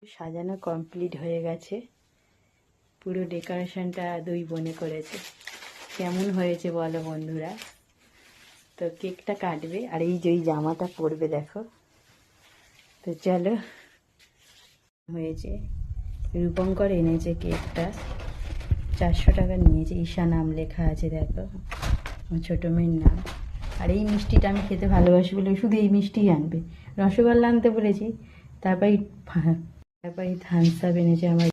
সাজানো কমপ্লিট হয়ে গেছে, পুরো ডেকোরেশনটা দুই বোনে করেছে। কেমন হয়েছে বলো বন্ধুরা? তো কেকটা কাটবে, আর এই যে ওই জামাটা পরবে দেখো। তো চলো, হয়েছে। রূপঙ্কর এনেছে কেকটা, 400 টাকা নিয়েছে। ঈশা নাম লেখা আছে দেখো, আমার ছোটো মেয়ের নাম। আর এই মিষ্টিটা আমি খেতে ভালোবাসি বলে শুধু এই মিষ্টিই আনবে। রসগোল্লা আনতে বলেছি, তারপরে থামস আপ এনেছে আমার।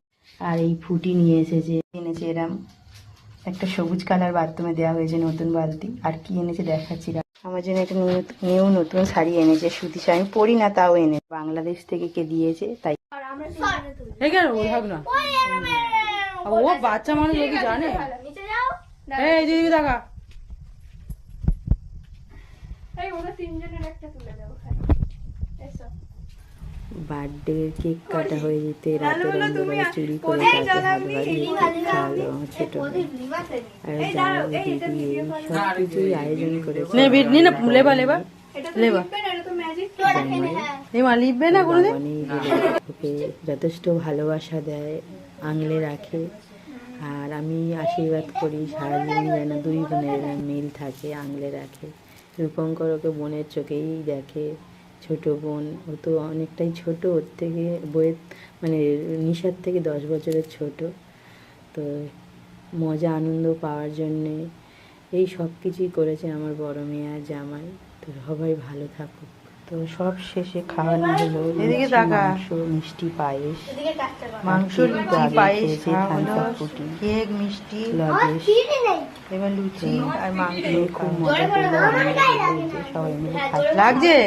আর এই ফুটি নিয়ে এসেছে, এনেছে এরম একটা সবুজ কালার বাথরুমে দেওয়া হয়েছে নতুন বালতি। আর কি এনেছে দেখাচ্ছি, আমার জন্য একটা নিউ নতুন শাড়ি এনেছে, সুতি শাড়ি। আমি পরি না, তাও এনে বাংলাদেশ থেকে কে দিয়েছে তাই। ও বাচ্চা মানুষ, ও কি জানে? এই দিদি দেখা, বার্থডে কেক কাটা হয়ে যেতে রাতের অন্ধকারে চুরি করে তাকে হাত বাড়িয়ে খাওয়ালো আমার ছোট মেয়ে। আর দিদি সব কিছুই আয়োজন করেছে। ওকে যথেষ্ট ভালোবাসা দেয়, আঙলে রাখে। আর আমি আশীর্বাদ করি সারাদিন যেন দুই বোনের মিল থাকে, আঙলে রাখে। রূপঙ্কর ওকে বোনের চোখেই দেখে, ছোট বোন। ও তো অনেকটাই ছোট, ওর থেকে বইয়ের মানে নিশার থেকে 10 বছরের ছোট। তো মজা আনন্দ পাওয়ার জন্যে এই সব কিছুই করেছে আমার বড় মেয়ে আর জামাই। তো সবাই ভালো থাকুক। তো সব শেষে খাওয়ানো হলো মাংস, মিষ্টি পায়েস, মাংস, লুচি, পায়েস, কেক, মিষ্টি, লজেস, এবার লুচি আর মাংস। খুব মজা করলো, সবাই মিলে খাচ্ছে। লাগছে।